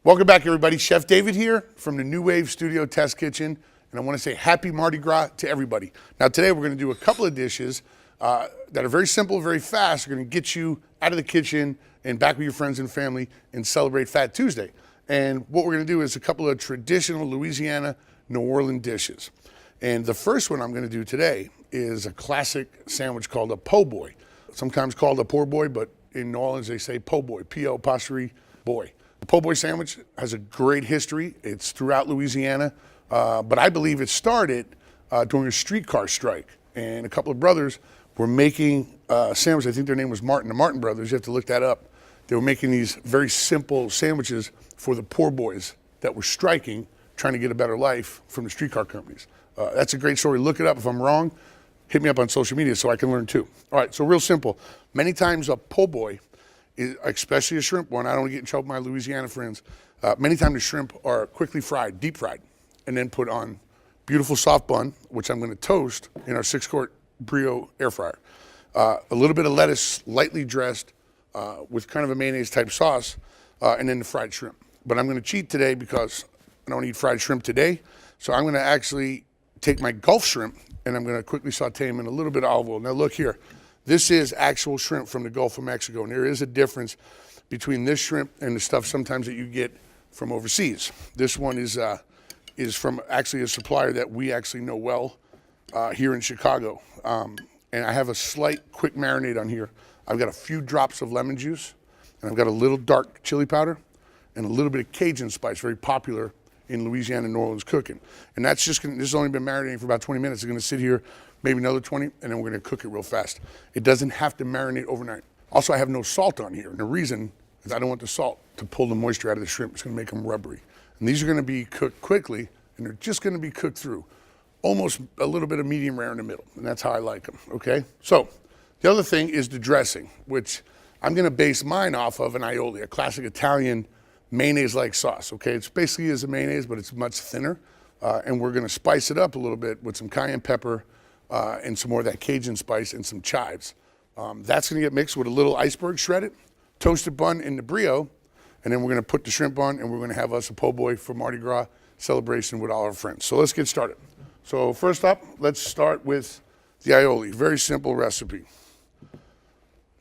Welcome back, everybody. Chef David here from the NuWave Studio Test Kitchen, and I want to say happy Mardi Gras to everybody. Now, today we're going to do a couple of dishes that are very simple, very fast. They're going to get you out of the kitchen and back with your friends and family and celebrate Fat Tuesday. And what we're going to do is a couple of traditional Louisiana, New Orleans dishes. And the first one I'm going to do today is a classic sandwich called a po' boy. Sometimes called a poor boy, but in New Orleans they say po' boy, P-O apostrophe boy. The po' boy sandwich has a great history. It's throughout Louisiana, but I believe it started during a streetcar strike. And a couple of brothers were making a sandwich. I think their name was Martin, the Martin brothers. You have to look that up. They were making these very simple sandwiches for the poor boys that were striking, trying to get a better life from the streetcar companies. That's a great story. Look it up. If I'm wrong, hit me up on social media so I can learn too. All right, so real simple. Many times a po' boy, especially a shrimp one, I don't want to get in trouble with my Louisiana friends. Many times the shrimp are quickly fried, deep fried, and then put on beautiful soft bun, which I'm going to toast in our 6-quart Brio air fryer. A little bit of lettuce, lightly dressed with kind of a mayonnaise type sauce, and then the fried shrimp. But I'm going to cheat today because I don't eat fried shrimp today. So I'm going to actually take my Gulf shrimp and I'm going to quickly saute them in a little bit of olive oil. Now look here. This is actual shrimp from the Gulf of Mexico, and there is a difference between this shrimp and the stuff sometimes that you get from overseas. This one is from actually a supplier that we actually know well here in Chicago. And I have a slight quick marinade on here. I've got a few drops of lemon juice, and I've got a little dark chili powder, and a little bit of Cajun spice, very popular in Louisiana and New Orleans cooking. And that's just this has only been marinating for about 20 minutes. It's gonna sit here maybe another 20, and then we're gonna cook it real fast. It doesn't have to marinate overnight. Also, I have no salt on here. And the reason is I don't want the salt to pull the moisture out of the shrimp. It's gonna make them rubbery. And these are gonna be cooked quickly, and they're just gonna be cooked through. Almost a little bit of medium rare in the middle, and that's how I like them, okay? So, the other thing is the dressing, which I'm gonna base mine off of an Aioli, a classic Italian mayonnaise-like sauce, okay? It's basically is a mayonnaise, but it's much thinner. And we're gonna spice it up a little bit with some cayenne pepper, and some more of that Cajun spice and some chives. That's gonna get mixed with a little iceberg shredded, toasted bun in the Brio, and then we're gonna put the shrimp on and we're gonna have us a po' boy for Mardi Gras celebration with all our friends. So let's get started. So first up, let's start with the Aioli. Very simple recipe.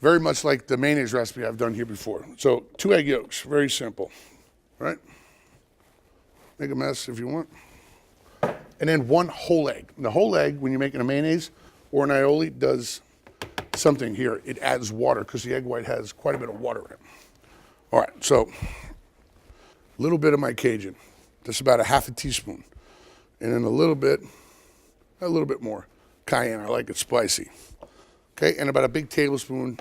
Very much like the mayonnaise recipe I've done here before. So 2 egg yolks, very simple, right? Make a mess if you want. And then 1 whole egg. And the whole egg, when you're making a mayonnaise or an aioli, does something here. It adds water because the egg white has quite a bit of water in it. All right, so a little bit of my Cajun, just about a half a teaspoon. And then a little bit more cayenne. I like it spicy. Okay, and about a big tablespoon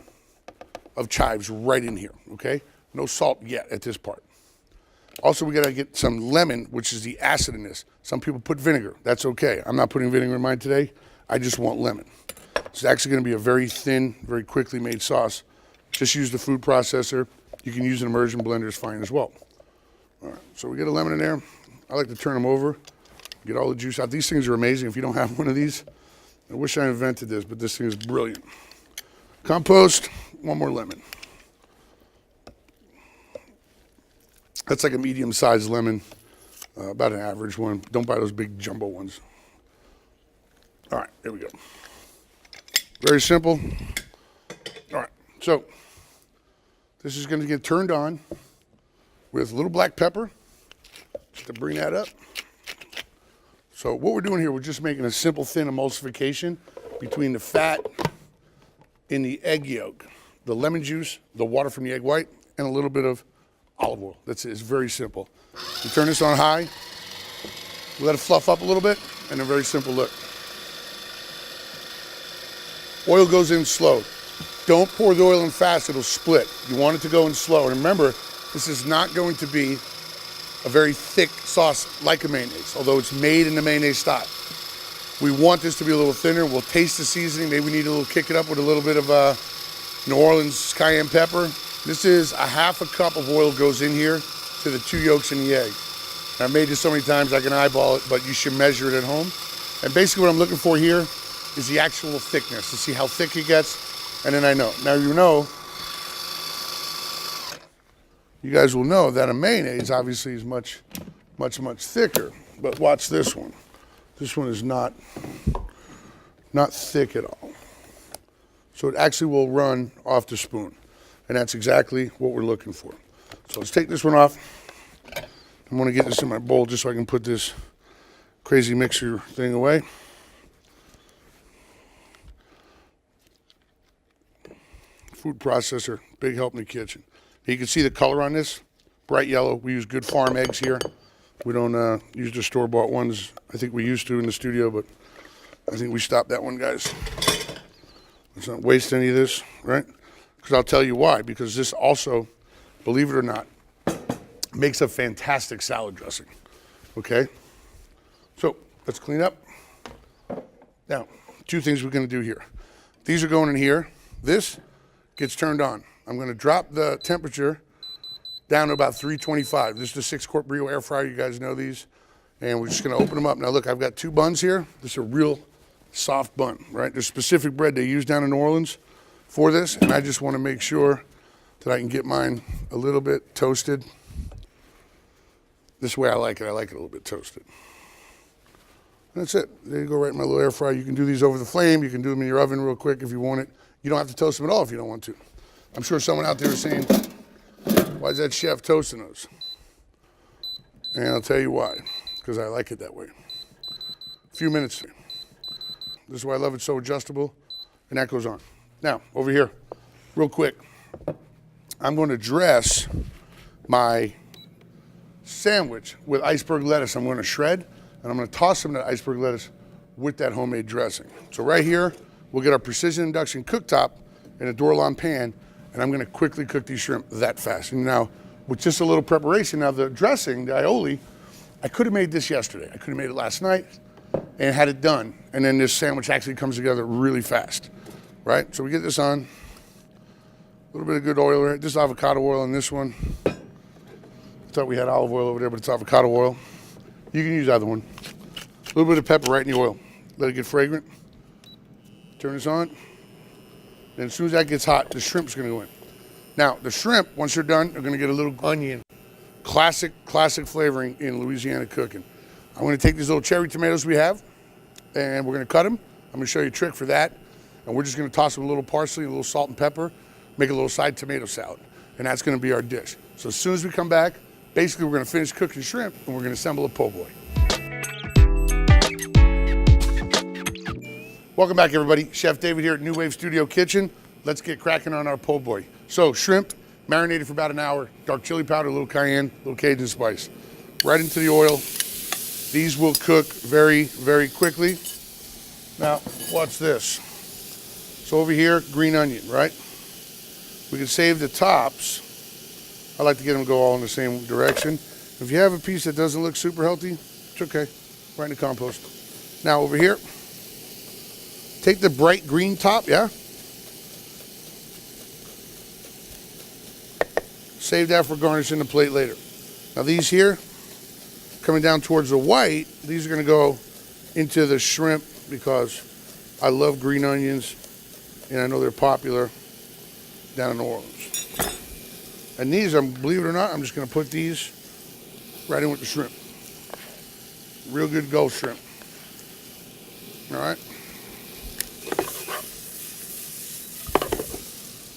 of chives right in here, okay? No salt yet at this part. Also, we gotta get some lemon, which is the acid in this. Some people put vinegar, that's okay. I'm not putting vinegar in mine today. I just want lemon. It's actually gonna be a very thin, very quickly made sauce. Just use the food processor. You can use an immersion blender, it's fine as well. All right, so we get a lemon in there. I like to turn them over, get all the juice out. These things are amazing. If you don't have one of these, I wish I invented this, but this thing is brilliant. Compost, 1 more lemon. That's like a medium-sized lemon, about an average one. Don't buy those big jumbo ones. All right, here we go. Very simple. All right, so this is gonna get turned on with a little black pepper, just to bring that up. So what we're doing here, we're just making a simple thin emulsification between the fat in the egg yolk, the lemon juice, the water from the egg white, and a little bit of olive oil. That's it. It's very simple. You turn this on high, let it fluff up a little bit, and a very simple look. Oil goes in slow. Don't pour the oil in fast, it'll split. You want it to go in slow. And remember, this is not going to be a very thick sauce like a mayonnaise, although it's made in the mayonnaise style. We want this to be a little thinner. We'll taste the seasoning. Maybe we need a little kick it up with a little bit of New Orleans cayenne pepper. This is a half a cup of oil goes in here to the 2 yolks and the egg. And I've made this so many times I can eyeball it, but you should measure it at home. And basically what I'm looking for here is the actual thickness to see how thick it gets, and then I know. Now you know you guys will know that a mayonnaise obviously is much thicker. But watch this one. This one is not thick at all. So it actually will run off the spoon. And that's exactly what we're looking for. So let's take this one off. I'm gonna get this in my bowl just so I can put this crazy mixer thing away. Food processor, big help in the kitchen. You can see the color on this, bright yellow. We use good farm eggs here. We don't use the store-bought ones. I think we used to in the studio, but I think we stopped that one, guys. Let's not waste any of this, right? Because I'll tell you why. Because this also, believe it or not, makes a fantastic salad dressing, okay? So let's clean up. Now, two things we're gonna do here. These are going in here. This gets turned on. I'm gonna drop the temperature down to about 325. This is the 6-quart Brio air fryer, you guys know these. And we're just gonna open them up. Now look, I've got 2 buns here. This is a real soft bun, right? There's specific bread they use down in New Orleans for this, and I just wanna make sure that I can get mine a little bit toasted. This way I like it a little bit toasted. That's it. There you go, right in my little air fryer. You can do these over the flame. You can do them in your oven real quick if you want it. You don't have to toast them at all if you don't want to. I'm sure someone out there is saying, why is that chef toasting those? And I'll tell you why, because I like it that way. A few minutes. This is why I love it so adjustable, and that goes on. Now, over here, real quick, I'm going to dress my sandwich with iceberg lettuce. I'm going to shred, and I'm going to toss some of that iceberg lettuce with that homemade dressing. So right here, we'll get our precision induction cooktop in a Dorlan pan, and I'm going to quickly cook these shrimp that fast. And now, with just a little preparation, now the dressing, the aioli, I could have made this yesterday. I could have made it last night and had it done. And then this sandwich actually comes together really fast, right? So we get this on. A little bit of good oil, right? This is avocado oil in this one. I thought we had olive oil over there, but it's avocado oil. You can use either one. A little bit of pepper right in the oil. Let it get fragrant. Turn this on. Then as soon as that gets hot, the shrimp's gonna go in. Now, the shrimp, once they're done, are gonna get a little onion. Classic flavoring in Louisiana cooking. I'm gonna take these little cherry tomatoes we have, and we're gonna cut them. I'm gonna show you a trick for that. And we're just gonna toss them a little parsley, a little salt and pepper, make a little side tomato salad. And that's gonna be our dish. So as soon as we come back, basically we're gonna finish cooking shrimp, and we're gonna assemble a po' boy. Welcome back, everybody. Chef David here at NuWave Studio Kitchen. Let's get cracking on our po' boy. So shrimp, marinated for about an hour, dark chili powder, a little cayenne, a little Cajun spice. Right into the oil. These will cook very, very quickly. Now, watch this. So over here, green onion, right? We can save the tops. I like to get them to go all in the same direction. If you have a piece that doesn't look super healthy, it's okay. Right in the compost. Now over here, take the bright green top, yeah? Save that for garnishing the plate later. Now these here, coming down towards the white, these are gonna go into the shrimp because I love green onions and I know they're popular down in New Orleans. And these, believe it or not, I'm just gonna put these right in with the shrimp. Real good Gulf shrimp. All right.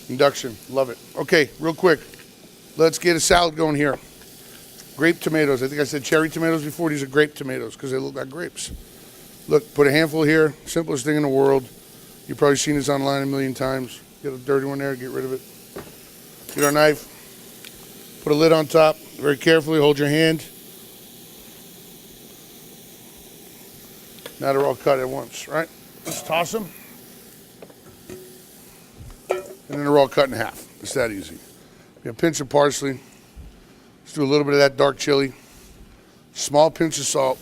Induction, love it. Okay, real quick, let's get a salad going here. Grape tomatoes, I think I said cherry tomatoes before. These are grape tomatoes because they look like grapes. Look, put a handful here, simplest thing in the world. You've probably seen this online a million times. Get a dirty one there, get rid of it. Get our knife, put a lid on top, very carefully, hold your hand. Now they're all cut at once, right? Let's toss them. And then they're all cut in half. It's that easy. A pinch of parsley. Let's do a little bit of that dark chili. Small pinch of salt.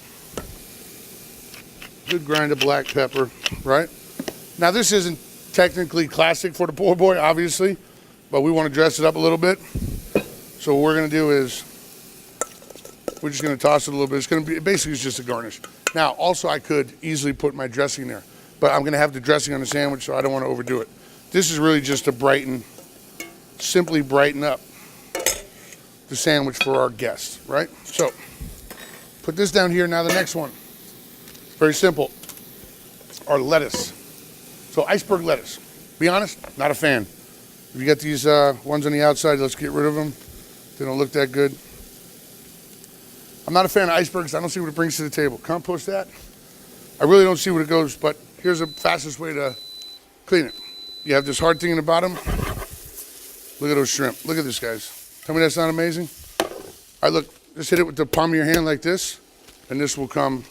Good grind of black pepper, right? Now this isn't technically classic for the po' boy, obviously, but we want to dress it up a little bit. So what we're going to do is we're just going to toss it a little bit. It's going to be, basically it's just a garnish. Now, also I could easily put my dressing there, but I'm going to have the dressing on the sandwich, so I don't want to overdo it. This is really just to brighten, simply brighten up the sandwich for our guests, right? So put this down here. Now the next one, very simple, our lettuce. So iceberg lettuce. Be honest, not a fan. If you got these ones on the outside, let's get rid of them. They don't look that good. I'm not a fan of icebergs. I don't see what it brings to the table. Compost that. I really don't see what it goes, but here's the fastest way to clean it. You have this hard thing in the bottom. Look at those shrimp. Look at this, guys. Tell me that's not amazing? All right, look, just hit it with the palm of your hand like this, and this will come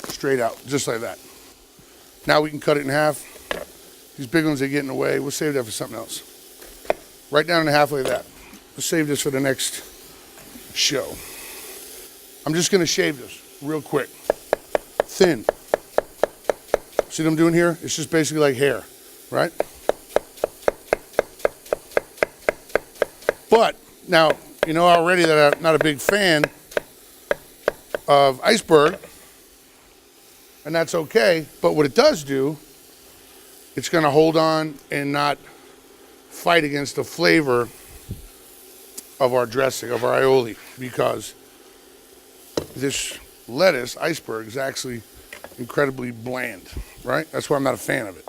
straight out, just like that. Now we can cut it in half. These big ones, they get in the way. We'll save that for something else. Right down in half like that. We'll save this for the next show. I'm just gonna shave this real quick. Thin. See what I'm doing here? It's just basically like hair, right? But now, you know already that I'm not a big fan of iceberg, and that's okay. But what it does do, it's gonna hold on and not fight against the flavor of our dressing, of our aioli, because this lettuce, iceberg, is actually incredibly bland, right? That's why I'm not a fan of it.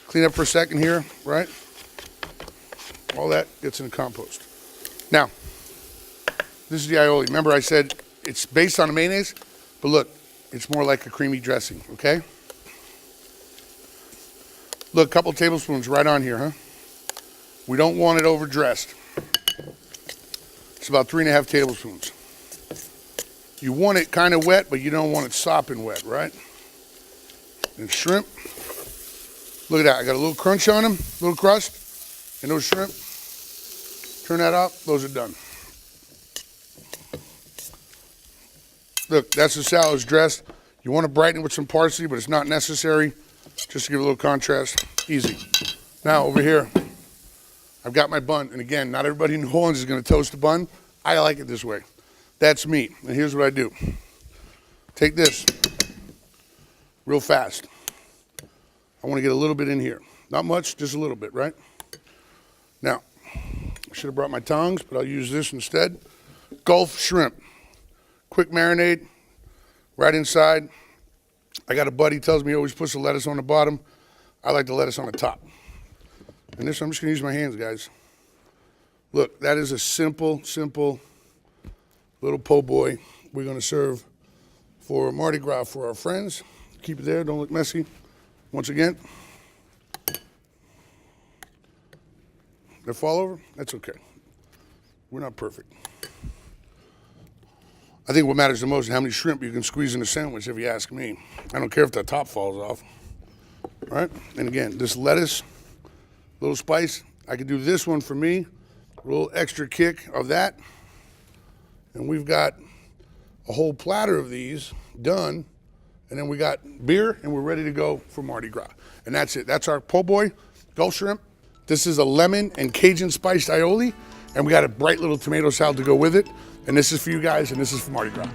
Clean up for a second here, right? All that gets in the compost. Now, this is the aioli. Remember I said it's based on a mayonnaise, but look, it's more like a creamy dressing, okay? Look, a couple tablespoons right on here, huh? We don't want it overdressed. It's about 3.5 tablespoons. You want it kind of wet, but you don't want it sopping wet, right? And shrimp. Look at that. I got a little crunch on them, a little crust. And those shrimp, turn that off, those are done. Look, that's the salad's dressed. You want to brighten it with some parsley, but it's not necessary. Just to give a little contrast. Easy. Now, over here, I've got my bun. And again, not everybody in New Orleans is going to toast a bun. I like it this way. That's me. And here's what I do. Take this real fast. I want to get a little bit in here. Not much, just a little bit, right? Now, I should have brought my tongs, but I'll use this instead. Gulf shrimp. Quick marinade. Right inside. I got a buddy tells me he always puts the lettuce on the bottom. I like the lettuce on the top. And this, I'm just going to use my hands, guys. Look, that is a simple little po' boy we're going to serve for Mardi Gras for our friends. Keep it there, don't look messy. Once again, they fall over, that's okay. We're not perfect. I think what matters the most is how many shrimp you can squeeze in a sandwich, if you ask me. I don't care if the top falls off. All right, and again, this lettuce, little spice. I could do this one for me, a little extra kick of that. And we've got a whole platter of these done. And then we got beer, and we're ready to go for Mardi Gras. And that's it. That's our po' boy, Gulf shrimp. This is a lemon and Cajun spiced aioli. And we got a bright little tomato salad to go with it. And this is for you guys, and this is for Mardi Gras.